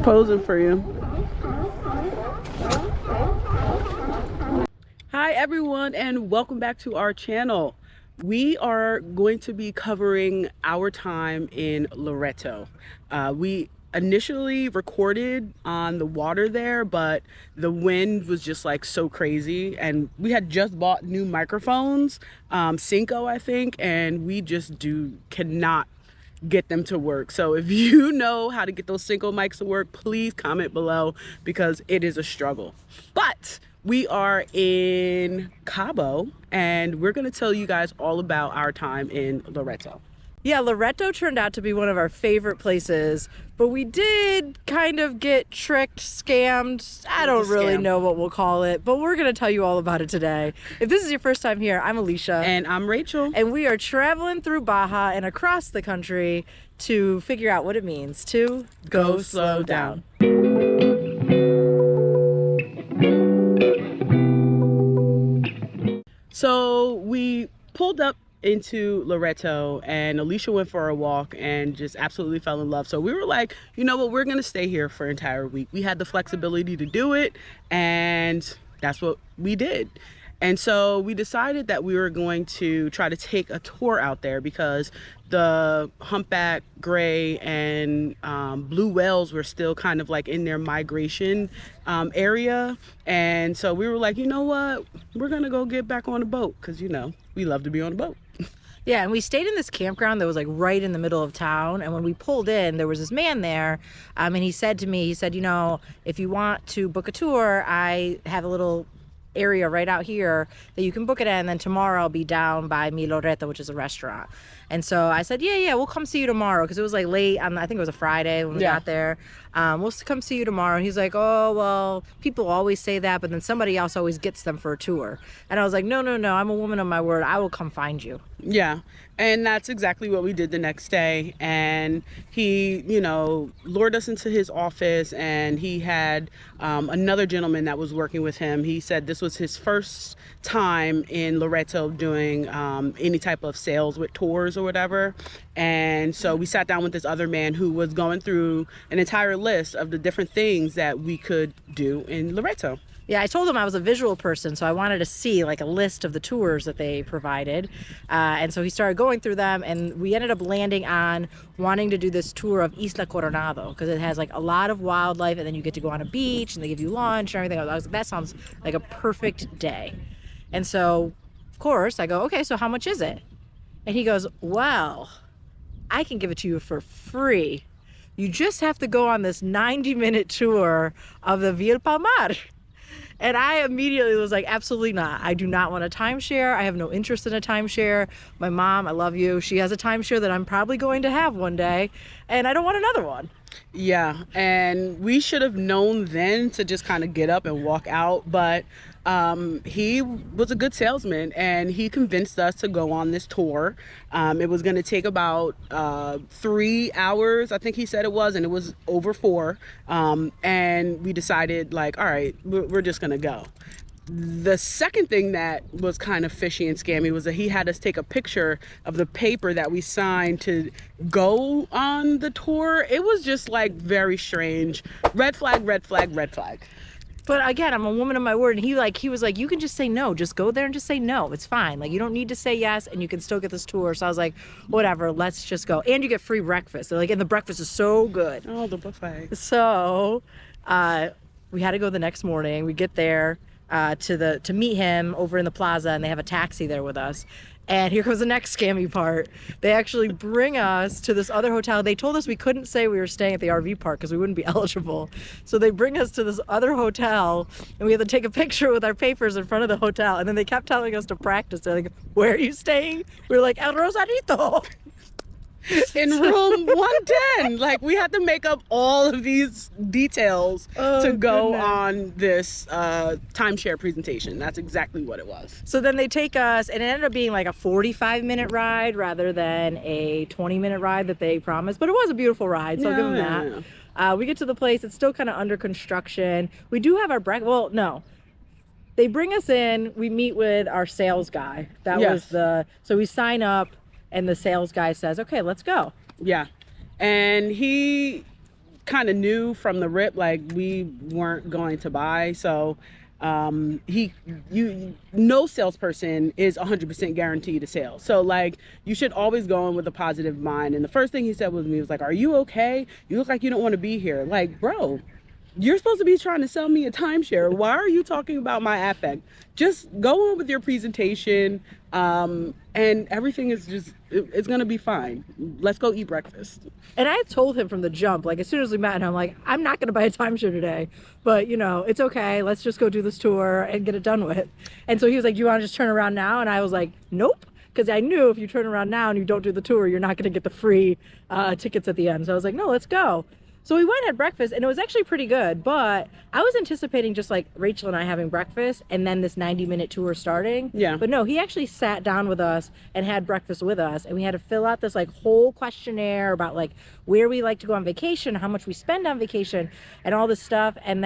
Posing for you. Hi everyone, and welcome back to our channel. We are going to be covering our time in Loreto. We initially recorded on the water there, but the wind was just like so crazy, and we had just bought new microphones, Cinco I think, and we just cannot get them to work. So if you know how to get those Cinco mics to work, please comment below, because it is a struggle. But we are in Cabo, and we're going to tell you guys all about our time in Loreto. Yeah, Loreto turned out to be one of our favorite places, but we did kind of get tricked, scammed. I don't really know what we'll call it, but we're going to tell you all about it today. If this is your first time here, I'm Alicia. And I'm Rachel. And we are traveling through Baja and across the country to figure out what it means to go slow down. So we pulled up into Loreto, and Alicia went for a walk and just absolutely fell in love. So we were like, you know what, we're gonna stay here for an entire week. We had the flexibility to do it, and that's what we did. And so we decided that we were going to try to take a tour out there, because the humpback, gray, and blue whales were still kind of like in their migration area. And so we were like, you know what, we're gonna go get back on the boat, because you know we love to be on the boat. Yeah, and we stayed in this campground that was like right in the middle of town. And when we pulled in, there was this man there, and he said to me, he said, you know, if you want to book a tour, I have a little area right out here that you can book it in, and then tomorrow I'll be down by Mi Loreto, which is a restaurant. And so I said, yeah, we'll come see you tomorrow, because it was like late on, I think it was a Friday when we got there. We'll come see you tomorrow. And he's like, oh, well, people always say that, but then somebody else always gets them for a tour. And I was like, no, I'm a woman of my word. I will come find you. Yeah, and that's exactly what we did the next day. And he, you know, lured us into his office, and he had another gentleman that was working with him. He said this was his first time in Loreto doing any type of sales with tours or whatever. And so we sat down with this other man who was going through an entire list of the different things that we could do in Loreto. Yeah, I told him I was a visual person, so I wanted to see like a list of the tours that they provided. And so he started going through them, and we ended up landing on wanting to do this tour of Isla Coronado, because it has like a lot of wildlife, and then you get to go on a beach, and they give you lunch and everything. I was like, that sounds like a perfect day. And so, of course, I go, okay, so how much is it? And he goes, well, I can give it to you for free. You just have to go on this 90-minute tour of the Villa Palmar. And I immediately was like, absolutely not. I do not want a timeshare. I have no interest in a timeshare. My mom, I love you, she has a timeshare that I'm probably going to have one day, and I don't want another one. Yeah, and we should have known then to just kind of get up and walk out, but he was a good salesman, and he convinced us to go on this tour. It was going to take about 3 hours, I think he said it was, and it was over 4. And we decided, like, all right, we're just going to go. The second thing that was kind of fishy and scammy was that he had us take a picture of the paper that we signed to go on the tour. It was just like very strange. Red flag, red flag, red flag. But again, I'm a woman of my word, and he was like, you can just say no. Just go there and just say no. It's fine. Like, you don't need to say yes, and you can still get this tour. So I was like, whatever, let's just go. And you get free breakfast. Like, and the breakfast is so good. Oh, the buffet. So we had to go the next morning. We get there to meet him over in the plaza, and they have a taxi there with us. And here goes the next scammy part. They actually bring us to this other hotel. They told us we couldn't say we were staying at the RV park because we wouldn't be eligible. So they bring us to this other hotel, and we had to take a picture with our papers in front of the hotel. And then they kept telling us to practice. They're like, where are you staying? We were like, El Rosarito. In room 110. Like, we had to make up all of these details to go on this timeshare presentation. That's exactly what it was. So then they take us, and it ended up being like a 45-minute ride rather than a 20-minute ride that they promised. But it was a beautiful ride, so I'll give them that. We get to the place. It's still kind of under construction. We do have our breakfast. Well, no. They bring us in. We meet with our sales guy. That was so we sign up, and the sales guy says, okay, let's go. Yeah. And he kind of knew from the rip, like, we weren't going to buy. So no salesperson is 100% guaranteed a sale. So like, you should always go in with a positive mind. And the first thing he said was like, are you okay? You look like you don't want to be here. Like, bro, you're supposed to be trying to sell me a timeshare. Why are you talking about my affect? Just go on with your presentation, and everything is just, it's gonna be fine. Let's go eat breakfast. And I told him from the jump, like as soon as we met, and I'm like, I'm not gonna buy a timeshare today, but you know, it's okay. Let's just go do this tour and get it done with. And so he was like, do you want to just turn around now? And I was like, nope. Because I knew if you turn around now and you don't do the tour, you're not gonna get the free tickets at the end. So I was like, no, let's go. So we went and had breakfast, and it was actually pretty good, but I was anticipating just like Rachel and I having breakfast and then this 90-minute tour starting. Yeah. But no, he actually sat down with us and had breakfast with us, and we had to fill out this like whole questionnaire about like where we like to go on vacation, how much we spend on vacation, and all this stuff. And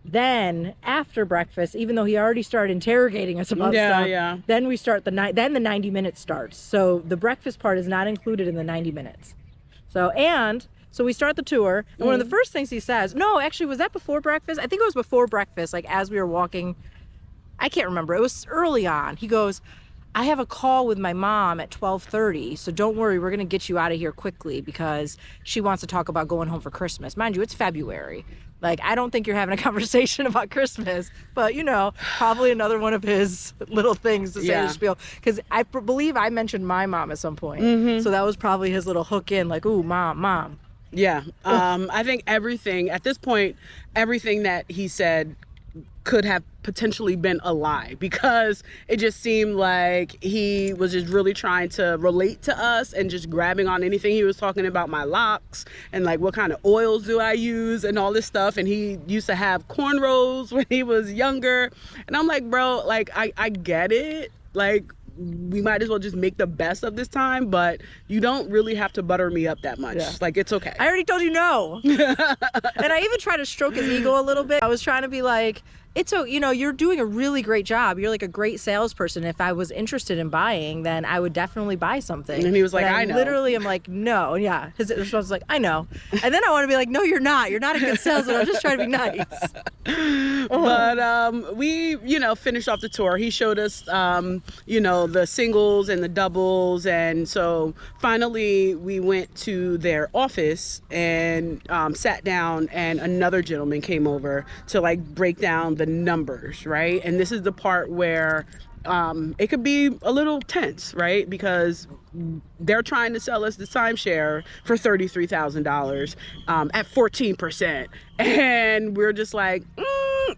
then after breakfast, even though he already started interrogating us about stuff, then we start then the 90 minutes starts. So the breakfast part is not included in the 90 minutes. So we start the tour, and one of the first things he says, no, actually, was that before breakfast? I think it was before breakfast, like as we were walking. I can't remember. It was early on. He goes, I have a call with my mom at 12:30, so don't worry, we're going to get you out of here quickly because she wants to talk about going home for Christmas. Mind you, it's February. Like, I don't think you're having a conversation about Christmas, but, you know, probably another one of his little things to say to spiel. Because I believe I mentioned my mom at some point. So that was probably his little hook in, like, ooh, mom. Yeah. I think at this point, everything that he said could have potentially been a lie, because it just seemed like he was just really trying to relate to us and just grabbing on anything. He was talking about my locks and like, what kind of oils do I use and all this stuff. And he used to have cornrows when he was younger. And I'm like, bro, like, I get it. Like, we might as well just make the best of this time, but you don't really have to butter me up that much. Like, it's okay. I already told you no. And I even tried to stroke his ego a little bit. I was trying to be like, it's so, you know, you're doing a really great job. You're like a great salesperson. If I was interested in buying, then I would definitely buy something. And he was like, but I know. Literally, I'm like, no. Yeah. His response was like, I know. And then I want to be like, no, you're not. You're not a good salesman. I'm just trying to be nice. But we, you know, finished off the tour. He showed us, you know, the singles and the doubles. And so finally we went to their office and sat down, and another gentleman came over to like break down the numbers, right? And this is the part where it could be a little tense, right? Because they're trying to sell us the timeshare for $33,000 at 14%. And we're just like,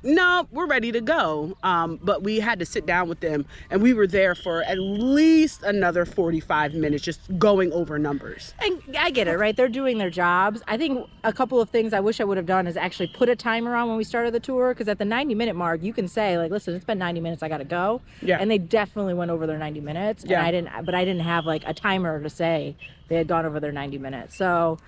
no, we're ready to go. But we had to sit down with them, and we were there for at least another 45 minutes just going over numbers. And I get it, right? They're doing their jobs. I think a couple of things I wish I would have done is actually put a timer on when we started the tour, because at the 90-minute mark, you can say, like, listen, it's been 90 minutes, I gotta go. Yeah. And they definitely went over their 90 minutes. Yeah. And I didn't have like a timer to say they had gone over their 90 minutes. So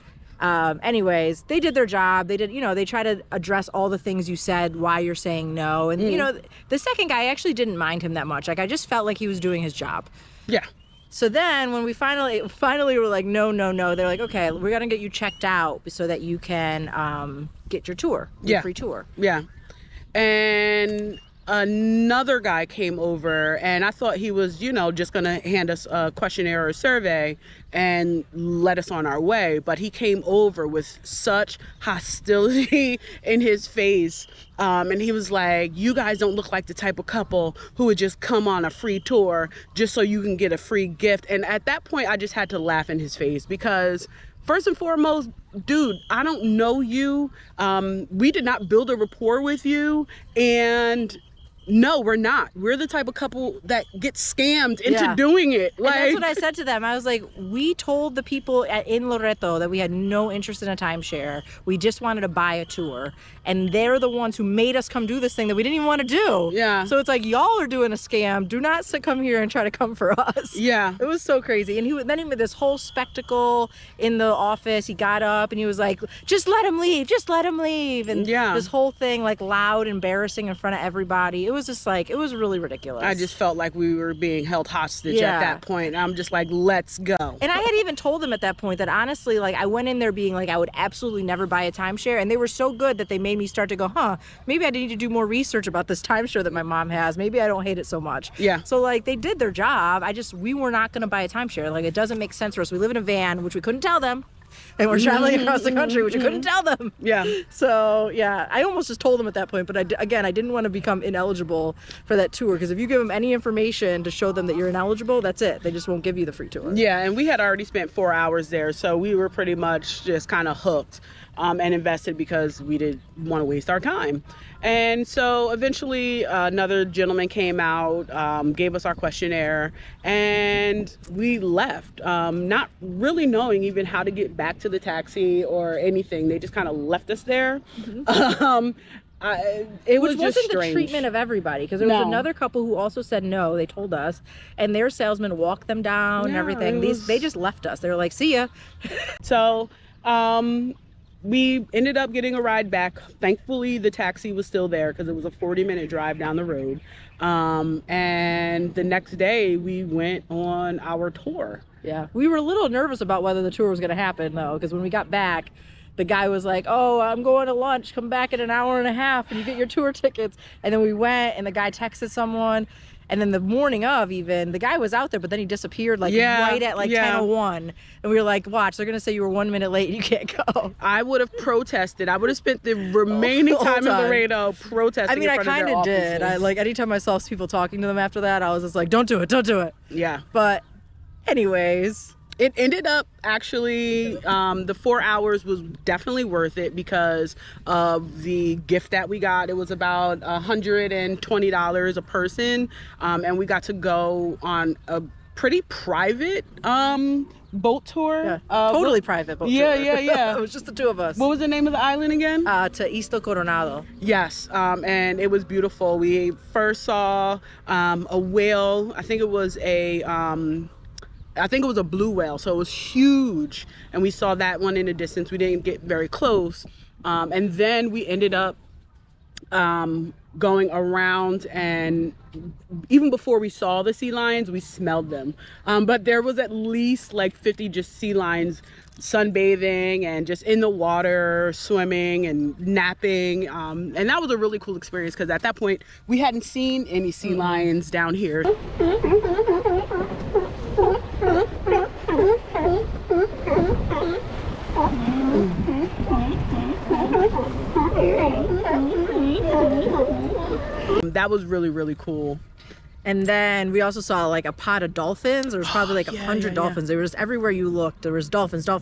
anyways, they did their job. They did, you know, they try to address all the things you said, why you're saying no. And, you know, the second guy, I actually didn't mind him that much. Like, I just felt like he was doing his job. Yeah. So then when we finally were like, no, they're like, okay, we're going to get you checked out so that you can get your tour, your free tour. Yeah. And another guy came over, and I thought he was, you know, just gonna hand us a questionnaire or survey and let us on our way. But he came over with such hostility in his face, and he was like, you guys don't look like the type of couple who would just come on a free tour just so you can get a free gift. And at that point, I just had to laugh in his face, because first and foremost, dude, I don't know you. We did not build a rapport with you, and no, we're not. We're the type of couple that gets scammed into doing it. Like, and that's what I said to them. I was like, we told the people in Loreto that we had no interest in a timeshare. We just wanted to buy a tour. And they're the ones who made us come do this thing that we didn't even want to do. Yeah. So it's like, y'all are doing a scam. Do not come here and try to come for us. Yeah. It was so crazy. And then he made this whole spectacle in the office. He got up and he was like, just let him leave. Just let him leave. And this whole thing, like, loud, embarrassing in front of everybody. It was just like, it was really ridiculous. I just felt like we were being held hostage at that point. I'm just like, let's go. And I had even told them at that point that honestly, like, I went in there being like, I would absolutely never buy a timeshare. And they were so good that they made me start to go, maybe I need to do more research about this timeshare that my mom has. Maybe I don't hate it so much. Yeah. So like, they did their job. We were not going to buy a timeshare. Like, it doesn't make sense for us. We live in a van, which we couldn't tell them. And we're traveling across the country, which I couldn't tell them. Yeah. So, yeah, I almost just told them at that point. But I didn't want to become ineligible for that tour. Because if you give them any information to show them that you're ineligible, that's it. They just won't give you the free tour. Yeah, and we had already spent 4 hours there. So we were pretty much just kind of hooked and invested because we didn't want to waste our time. And so eventually another gentleman came out, gave us our questionnaire, and we left, not really knowing even how to get back to the taxi or anything. They just kind of left us there. Mm-hmm. It was Which just wasn't strange. the treatment of everybody, because there was another couple who also said no. They told us, and their salesman walked them down and everything. They just left us. They were like, "See ya." So we ended up getting a ride back. Thankfully, the taxi was still there because it was a 40-minute drive down the road. And the next day, we went on our tour. Yeah, we were a little nervous about whether the tour was going to happen, though, because when we got back, the guy was like, "Oh, I'm going to lunch. Come back in an hour and a half and you get your tour tickets." And then we went, and the guy texted someone. And then the morning of, even, the guy was out there, but then he disappeared right at 10:01. And we were like, watch, they're going to say you were 1 minute late and you can't go. I would have protested. I would have spent the remaining time in Loreto protesting. I mean, in front I kind of did. Anytime I saw people talking to them after that, I was just like, don't do it, don't do it. Yeah. But anyways, it ended up actually, the 4 hours was definitely worth it because of the gift that we got. It was about $120 a person, and we got to go on a pretty private boat tour. Yeah, totally private boat tour. Yeah. It was just the two of us. What was the name of the island again? To Isla Coronado. Yes, and it was beautiful. We first saw a whale. I think it was a blue whale, so it was huge, and we saw that one in the distance. We didn't get very close, and then we ended up going around, and even before we saw the sea lions, we smelled them, but there was at least like 50 just sea lions sunbathing and just in the water, swimming and napping, and that was a really cool experience because at that point we hadn't seen any sea lions down here. That was really, really cool. And then we also saw like a pod of dolphins. There was probably like 100 dolphins. There was everywhere you looked. There was dolphins. So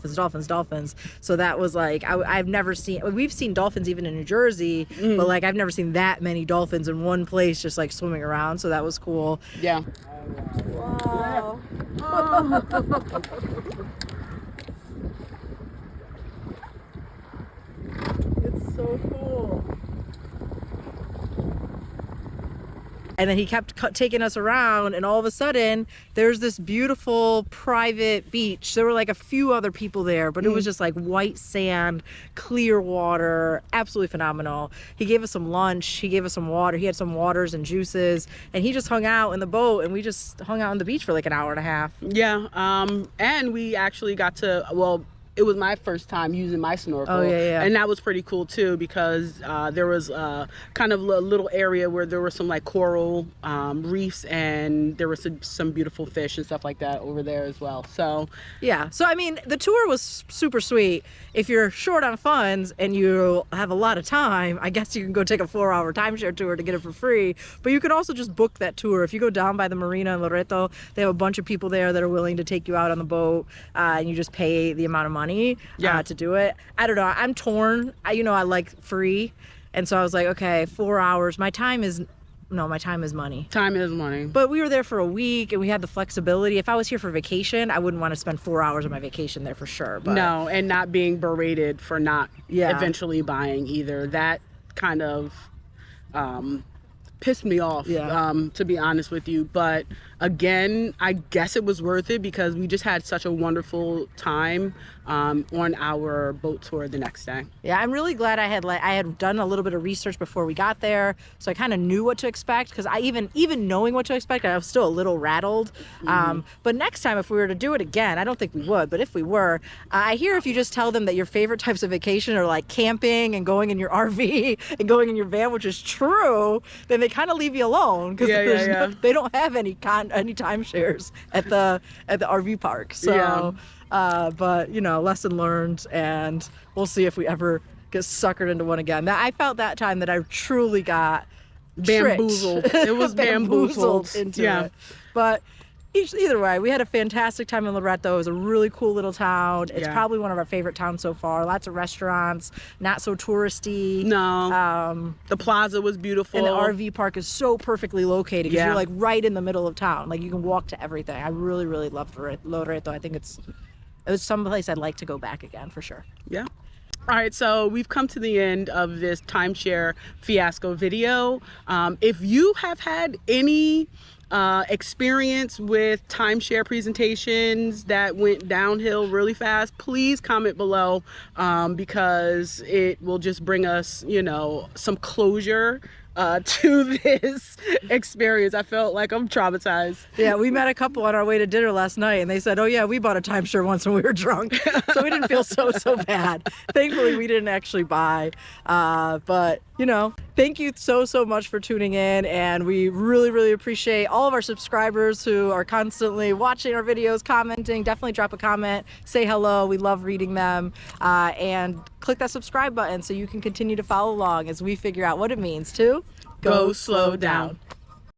that was like, I've never seen, we've seen dolphins even in New Jersey, but like I've never seen that many dolphins in one place just like swimming around. So that was cool. Yeah. Wow. It's so cool. And then he kept taking us around, and all of a sudden there's this beautiful private beach. There were like a few other people there, but it was just like white sand, clear water, absolutely phenomenal. He gave us some lunch, he gave us some water, he had some waters and juices, and he just hung out in the boat, and we just hung out on the beach for like an hour and a half. Yeah, and we actually got to, well, it was my first time using my snorkel. Oh, yeah. And that was pretty cool too because there was kind of a little area where there were some like coral reefs, and there were some beautiful fish and stuff like that over there as well. So yeah, so I mean, the tour was super sweet. If you're short on funds and you have a lot of time, I guess you can go take a 4-hour timeshare tour to get it for free. But you could also just book that tour. If you go down by the marina in Loreto, they have a bunch of people there that are willing to take you out on the boat, and you just pay the amount of money to do it. I don't know, I'm torn. I like free, and so I was like, okay, 4 hours. My time is money. Time is money. But we were there for a week, and we had the flexibility. If I was here for vacation, I wouldn't want to spend 4 hours of my vacation there for sure. But no, and not being berated for not eventually buying either. That kind of pissed me off, to be honest with you. But again, I guess it was worth it because we just had such a wonderful time on our boat tour the next day. Yeah, I'm really glad I had done a little bit of research before we got there, so I kind of knew what to expect. Because I even knowing what to expect, I was still a little rattled. But next time, if we were to do it again, I don't think we would, but if we were, I hear if you just tell them that your favorite types of vacation are like camping and going in your RV and going in your van, which is true, then they kind of leave you alone because they don't have any timeshares at the RV park. So. But you know, lesson learned, and we'll see if we ever get suckered into one again. I felt that time that I truly got bamboozled. It was bamboozled into it. But either way, we had a fantastic time in Loreto. It was a really cool little town. It's probably one of our favorite towns so far. Lots of restaurants, not so touristy. No. The plaza was beautiful. And the RV park is so perfectly located because you're like right in the middle of town. Like you can walk to everything. I really, really loved Loreto. I think it was someplace I'd like to go back again for sure. Yeah. All right, so we've come to the end of this timeshare fiasco video. If you have had any experience with timeshare presentations that went downhill really fast, please comment below, because it will just bring us, you know, some closure to this experience. I felt like I'm traumatized. Yeah, we met a couple on our way to dinner last night, and they said, oh yeah, we bought a timeshare once when we were drunk. So we didn't feel so bad. Thankfully, we didn't actually buy. But, you know, thank you so much for tuning in, and we really, really appreciate all of our subscribers who are constantly watching our videos, commenting. Definitely drop a comment, say hello. We love reading them, and click that subscribe button so you can continue to follow along as we figure out what it means to go slow down.